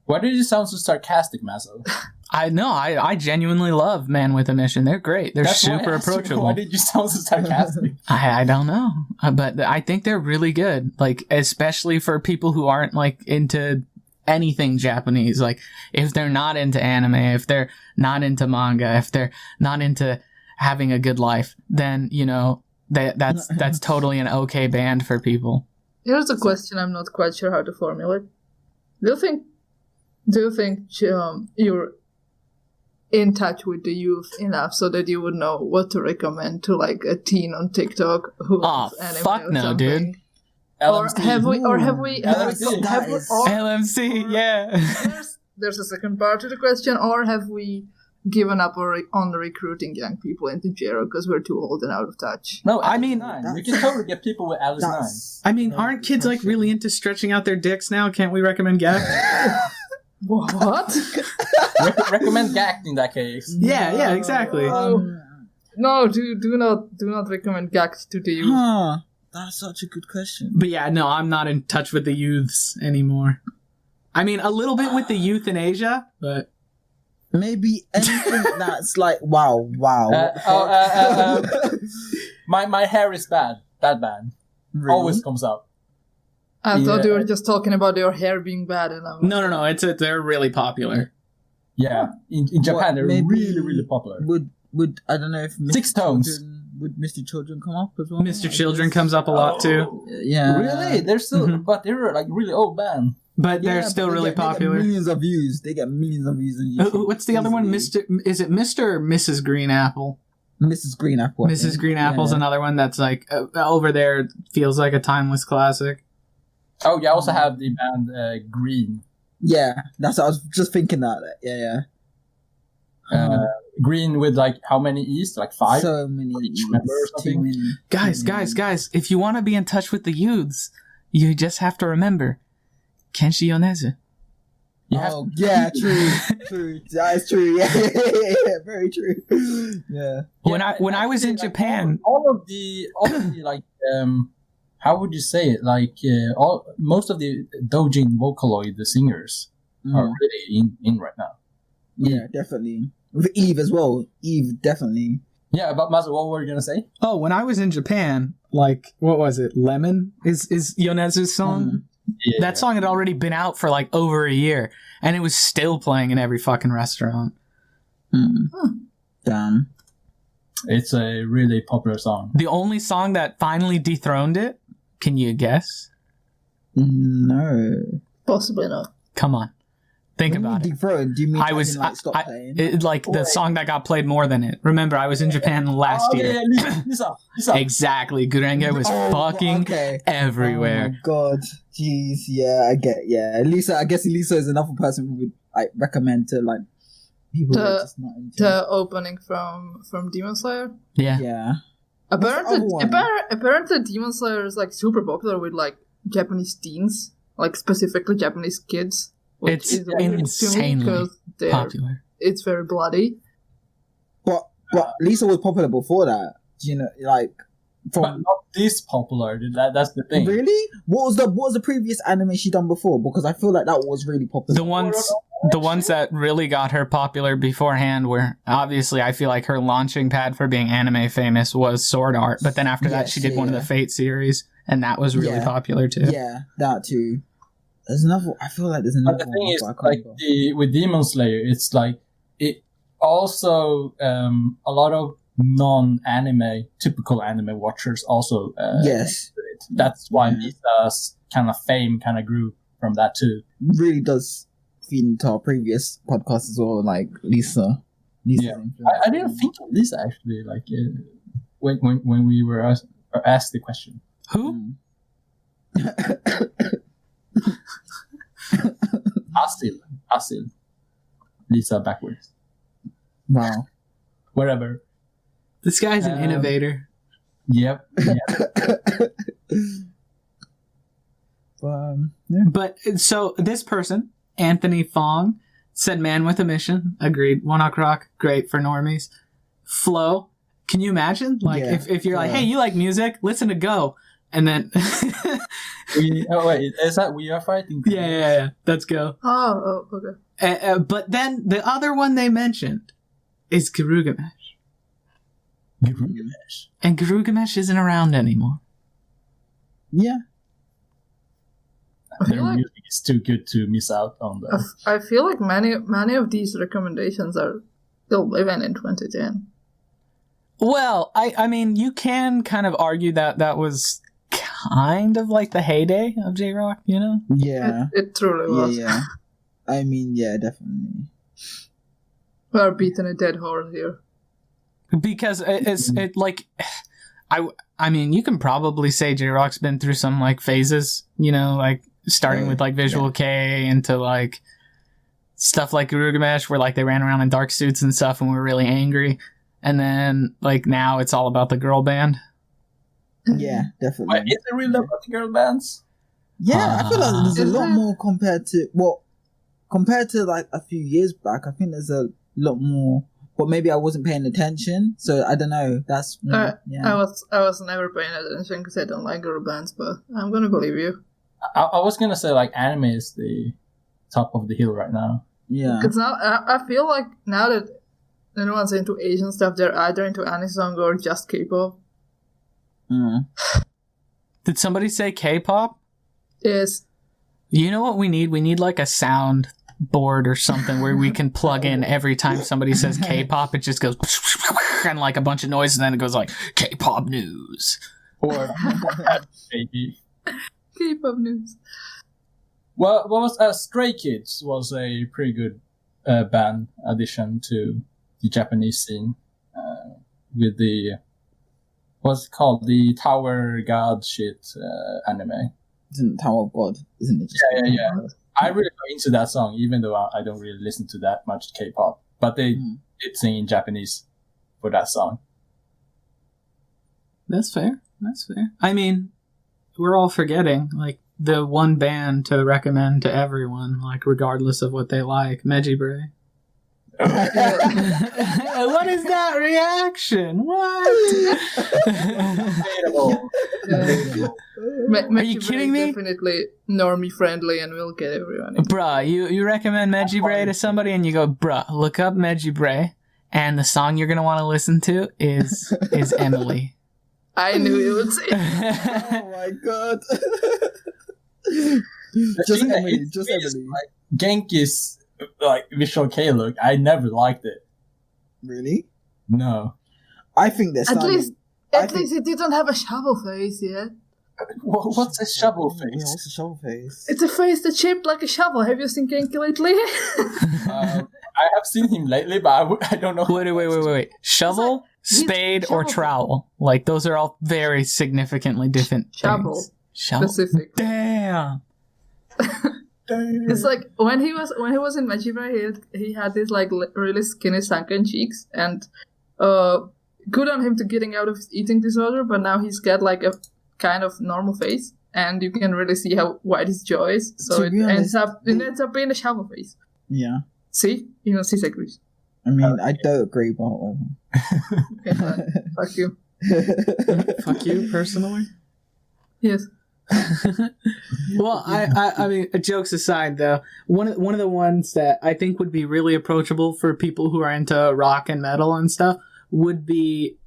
Why did you sound so sarcastic, Mazo? I know. I genuinely love Man with a Mission. They're great. They're That's why I super asked you, approachable. why did you sound so sarcastic? I don't know, but I think they're really good. Like, especially for people who aren't like into anything Japanese. Like, if they're not into anime, if they're not into manga, if they're not into having a good life, then that's totally an okay band for people. Here's a question I'm not quite sure how to formulate. Do you think you're in touch with the youth enough so that you would know what to recommend to like a teen on TikTok who loves anime fuck or no, something? dude. Or have we LMC, yeah. There's a second part to the question, or have we given up on recruiting young people into JROCK because we're too old and out of touch? No, I mean, we can totally get people with Alice 9. I mean, aren't kids like really into stretching out their dicks now? Can't we recommend Gak? What? Recommend Gak in that case. Yeah, exactly. No, do not recommend Gact to the youth. Huh. That's such a good question. But yeah, no, I'm not in touch with the youths anymore. I mean, a little bit with the youth in Asia, but Maybe anything that's like wow. My hair is bad. That band Really? always comes up. I thought you were just talking about your hair being bad, and I'm no, they're really popular. Yeah, in Japan What, they're maybe- really popular. Would I don't know if Mr. Six Tones. Children, would Mr. Children come up as well? Mr. Children comes up a lot too, Yeah. Really? They're still, Mhm. but they're like really old band. but Yeah, they're but still they really get- They popular. get millions of views. They get millions of views on YouTube. What's the other one? Easily. Is it Mr. or Mrs. Green Apple? Mrs. Green Apple. I Mrs. think. Green Apple's Yeah. another one that's like over there feels like a timeless classic. Oh, you also have the band Green. Yeah, that's what I was just thinking that. Yeah. Green with like how many E's? Like 5? So many. each member or Too something? many. Guys, if you want to be in touch with the youths, you just have to remember Kenshi Yonezu. You have Oh, yeah, true. That is true. Yeah, very true. Yeah. When I was in like, Japan, all of the like how would you say it? Like most of the doujin Vocaloid, the singers, are really in right now. Yeah, definitely. With Eve as well. Eve, definitely. Yeah, but Mazu, what were you gonna say? when I was in Japan, like what was it? Lemon is Yonezu's song. Yeah. That song had already been out for like over a year, and it was still playing in every fucking restaurant. Damn. It's a really popular song. The only song that finally dethroned it, can you guess? No. possibly not. Come on. Think When you about it. dethrone, do you mean I was stop playing? the song that got played more than it. Remember, I was in Japan last year. Yeah, Lisa. Exactly. Gurenge was fucking everywhere. Oh my god. Jeez, yeah, I guess Elisa is another person who would like recommend to like people who are just not into The opening from Demon Slayer. Yeah. Yeah. Apparently, other one? apparently, Demon Slayer is like super popular with like Japanese teens, like specifically Japanese kids. Which It's is weird to me insanely 'cause popular. it's very bloody. But Lisa was popular before that. Do you know, like But from not this popular. That's the thing. really? What was the previous anime she done before? Because I feel like that was really popular. The ones the ones that really got her popular beforehand were obviously, I feel like her launching pad for being anime famous was Sword Art, but then after that she did one of the Fate series, and that was really popular too. Yeah, that too. There's another. I feel like there's another. But the thing one, is, but I can't like remember. with Demon Slayer, it's like it also a lot of non-anime, typical anime watchers also. Yes, it. That's why Misa's kind of fame kind of grew from that too. really does feed into our previous podcast as well. Like Lisa's influence. I didn't think of this actually. Like when we were asked the question. Who? Asil. Lisa backwards. Wow. Whatever. This guy's an innovator. Yep. Yeah. But so this person, Anthony Fong, said "Man with a Mission." Agreed. One Ok Rock, great for normies. Flo, can you imagine? Like if you're like, hey, you like music? Listen to Go, and then wait, is that We Are Fighting? yeah, that's Go. Oh, okay. But then the other one they mentioned is Garugamesh. And Garugamesh isn't around anymore. Yeah. Their music is too good to miss out on that. I feel like many of these recommendations are still living in 2010. Well, I mean, you can kind of argue that was kind of like the heyday of JROCK, you know? Yeah. It truly was. Yeah. I mean, yeah, definitely. We are beating a dead horse here. Because it like, I mean, you can probably say JROCK's been through some like phases, you know, like starting with like Visual-kei into like stuff like Garugamesh where like they ran around in dark suits and stuff and were really angry. And then like now it's all about the girl band. Yeah, definitely. Wait, is it really about the girl bands? Yeah, I feel like there's a lot more compared to like a few years back. I think there's a lot more, but maybe I wasn't paying attention, so I don't know. That's I was never paying attention because I don't like girl bands, but I'm gonna believe you. I was gonna say like anime is the top of the hill right now. Yeah, because now I feel like now that anyone's into Asian stuff, they're either into anisong or just K-pop. Did somebody say K-pop? Yes. You know what we need? We need like a sound board or something where we can plug in every time somebody says K-pop. It just goes and like a bunch of noise, and then it goes like K-pop news. Or maybe. K-pop news. Well, what was Stray Kids was a pretty good band addition to the Japanese scene with the what's it called, the Tower God shit anime. Isn't Tower of God? Isn't it? Just Yeah. I really got into that song, even though I don't really listen to that much K-pop. But they did sing in Japanese for that song. That's fair. I mean, we're all forgetting like the one band to recommend to everyone, like regardless of what they like, Mejibre. What is that reaction? What? Are you kidding me? Definitely normie friendly and will get everyone. Bruh, you recommend Mejibre to somebody and you go, bruh, look up Mejibre, and the song you're gonna want to listen to is Emily. I knew you would say. Oh my god. Just Emily. Like, Genki's like Visual-kei look, I never liked it. Really? No. I think they're At least it didn't have a shovel face yet. What's a shovel face? Yeah, what's a shovel face? It's a face that's shaped like a shovel. Have you seen Genki lately? I have seen him lately, but I don't know. Wait. Shovel, spade, or trowel? Like those are all very significantly different Shovel. things. Shovel. Specific. Damn. It's like when he was in Mejibre, he had these like really skinny sunken cheeks, and good on him to getting out of his eating disorder. But now he's got like a kind of normal face, and you can really see how wide his jaw is. So it ends up being a shovel face. Yeah. See, Sis agrees. I mean, I don't agree, but whatever. Okay, fine. Fuck you. Fuck you personally. Yes. Well, I mean, jokes aside, though, one of the ones that I think would be really approachable for people who are into rock and metal and stuff would be,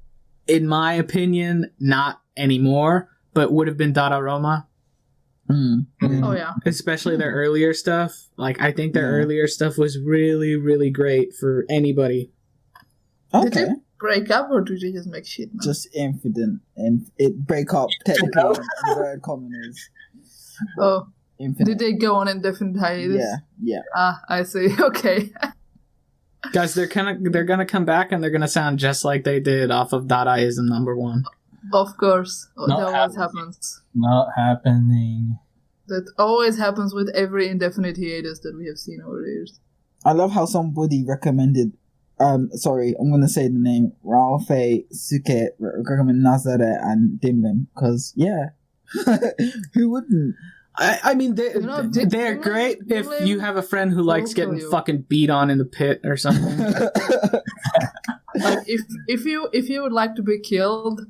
in my opinion, not anymore, but would have been Dada Roma. Oh yeah. Especially their earlier stuff. Like, I think their earlier stuff was really, really great for anybody. Did they break up or did they just make shit? Man? Just infinite, and it break up technically. The word common is. Oh. Infinite. Did they go on indefinite hiatus? Yeah. Ah, I see. Okay. Guys, they're gonna come back and they're gonna sound just like they did off of Dadaism #1. Of course. Not That always happens. Not happening. That always happens with every indefinite hiatus that we have seen over the years. I love how somebody recommended. Sorry, I'm gonna say the name. Ralphie Suke recommend Nazare and Dimlim because who wouldn't? I mean, they're Dimlim- great if Dimlim you have a friend who likes kill getting you. fucking beat on in the pit or something. Like if you would like to be killed,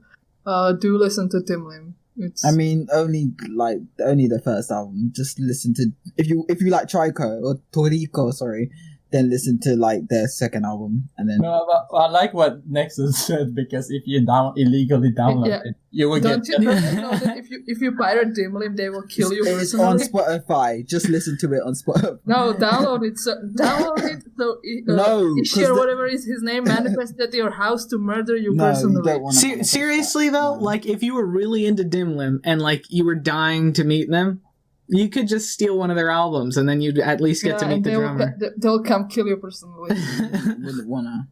do listen to Dimlim. It's I mean, only the first album. Just listen to if you like Trico or Toriko, sorry, then listen to like their second album and then. No, but I like what Nexus said because if you illegally download it, you will don't get. you know that if you pirate Dimlim, they will kill you It's on personally? Spotify. Just listen to it on Spotify. No, download it. So No, 'cause Ishir, whatever is his name, manifested at your house to murder you No, you personally. don't want to. Seriously though, No. like if you were really into Dimlim and like you were dying to meet them, you could just steal one of their albums and then you'd at least get to meet the drummer. They'll come kill you personally. Wouldn't wanna.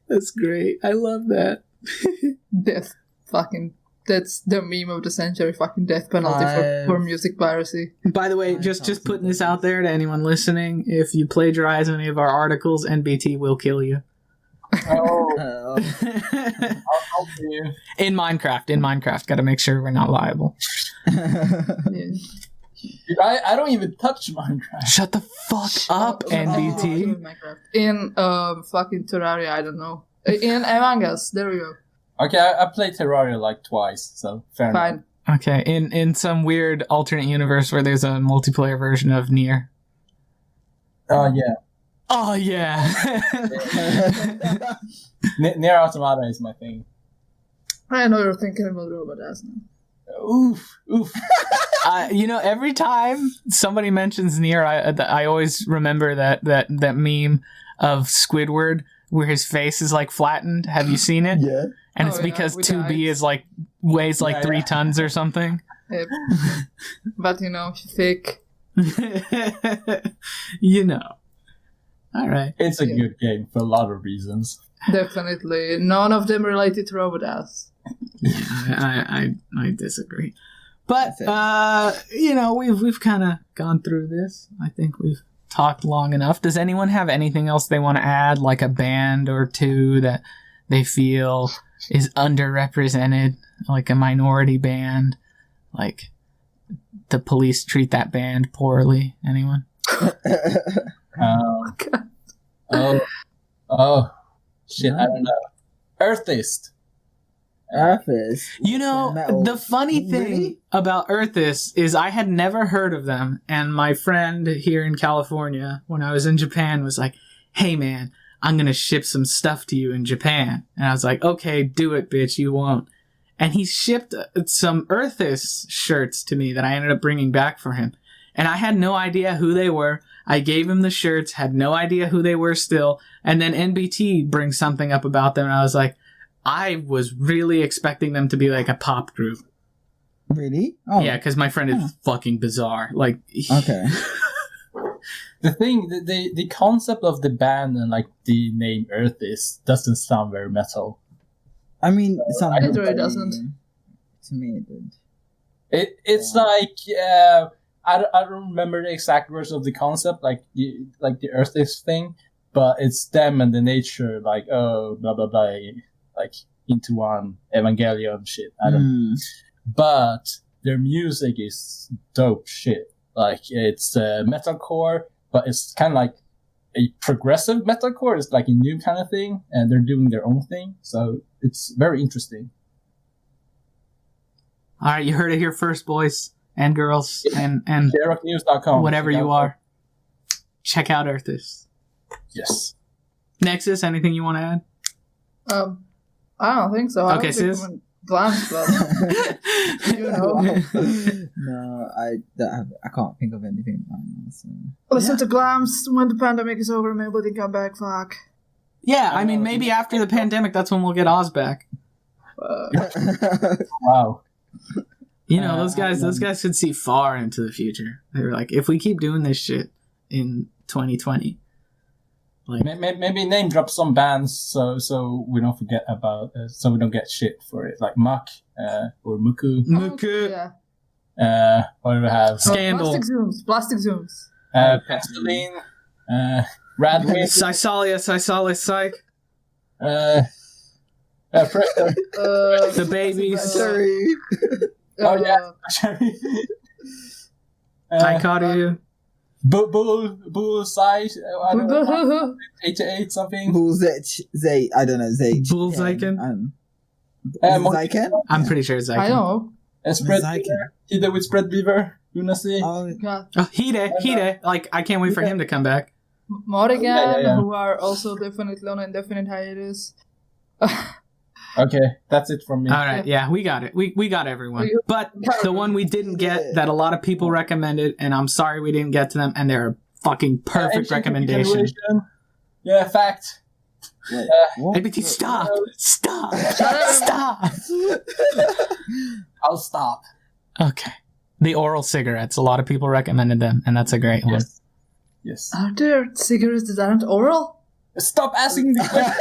That's great. I love that. Death. Fucking. That's the meme of the century. Fucking death penalty for music piracy. By the way, just putting this out there to anyone listening, if you plagiarize any of our articles, NBT will kill you. Oh, Uh, I'll help you. In Minecraft, gotta make sure we're not liable. Yeah. Dude, I don't even touch Minecraft. Shut the fuck up, NBT. In fucking Terraria, I don't know. In Among Us, there we go. Okay, I played Terraria like twice, so fair enough. Fine. Okay, in some weird alternate universe where there's a multiplayer version of Nier. Oh yeah, Oh yeah. Nier Automata is my thing. I know you're thinking about Robot Ass now. Oof. Every time somebody mentions Nier, I always remember that meme of Squidward where his face is like flattened. Have you seen it? yeah. And Oh, it's yeah, because with 2B the is like weighs like Yeah, 3 yeah. tons or something. Yep. But fake. All right. It's a Yeah. good game for a lot of reasons. Definitely. None of them related to Robot Ass. I disagree. But That's it. we've kind of gone through this. I think we've talked long enough. Does anyone have anything else they want to add, like a band or two that they feel is underrepresented, like a minority band, like the police treat that band poorly? Anyone? Shit, I don't know. Earthist. Earthist. Metal. The funny thing Really? about Earthist is I had never heard of them, and my friend here in California, when I was in Japan, was like, "Hey man, I'm gonna ship some stuff to you in Japan." And I was like, "Okay, do it, bitch, you won't." And he shipped some Earthist shirts to me that I ended up bringing back for him. And I had no idea who they were. I gave him the shirts, had no idea who they were still. And then NBT brings something up about them, and I was like, I was really expecting them to be like a pop group. Really? Oh, Yeah, because my friend is fucking bizarre. Like, Okay. The thing, the concept of the band and like the name Earthist doesn't sound very metal. I mean, It really doesn't. To me, it did. It's like I don't remember the exact words of the concept, like the Earthist thing, but it's them and the nature, like blah blah blah, like into one Evangelion shit. I don't. But their music is dope shit. Like it's metalcore, but it's kind of like a progressive metalcore. It's like a new kind of thing, and they're doing their own thing. So it's very interesting. All right, you heard it here first, boys and girls, and JROCKnews.com. whatever you are. Check out Earthus. Yes. Nexus, anything you want to add? I don't think so. Okay, sis. Glance, but you know. No, I can't think of anything right now. So. Listen to Glams when the pandemic is over. Maybe they come back. Fuck. Yeah, I mean, maybe after the pandemic, that's when we'll get Oz back. Wow. You know, those guys could see far into the future. They were like, if we keep doing this shit in 2020, like Maybe name drop some bands so we don't forget about so we don't get shit for it, like Muck or Muku. Muku, Yeah. What do we have? Scandal, Plastic Zooms. Pestilene, Radway, Cysalia, Psych, the babies, Sorry. oh yeah, I caught you. Bull size, I don't know, 8 something. Zay, I don't know, Zay. Bull Zyken? Zyken? I'm pretty sure it's Zyken. I know. Spread Zyken. Beaver. Hide with Spread Beaver. Lunasi. Oh, God. Oh, Hide. Like, I can't wait for him to come back. Morrigan, Yeah. who are also definitely on indefinite hiatus. Okay, that's it from me. All right, yeah, we got it. We got everyone. But the one we didn't get that a lot of people recommended, and I'm sorry we didn't get to them, and they're a fucking perfect recommendation. Generation. Yeah, fact. what? ABT, stop! I'll stop. Okay. The oral cigarettes. A lot of people recommended them, and that's a great one. Yes. Are there cigarettes that aren't oral? Stop asking me questions.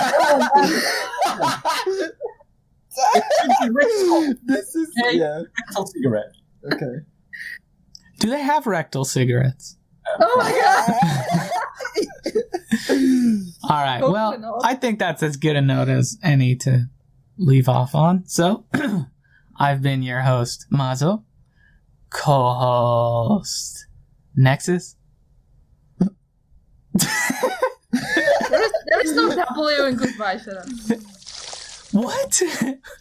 This is Hey. yeah. Rectal cigarette. Okay. Do they have rectal cigarettes? Oh my god! All right. Hopefully Well, not. I think that's as good a note as any to leave off on. So, I've been your host, Mazo. Co-host, Nexus. There is no W in goodbye, shut up. What?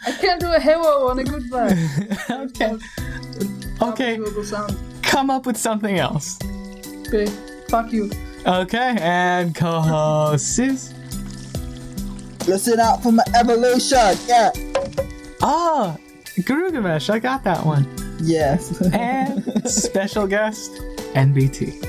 I can't do a hello on a goodbye. Okay. Google sound. Come up with something else. Okay, fuck you. Okay, and co-host is... Listen out for my evolution. Yeah. Ah, Garugamesh, I got that one. Yes. And special guest, NBT.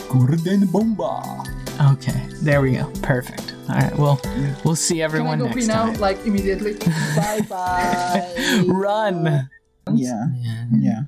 Gurden Bomba. Okay, there we go. Perfect. All right, well, we'll see Can I everyone go next pee now? time. Like, immediately? Bye bye. Run. Yeah. Yeah.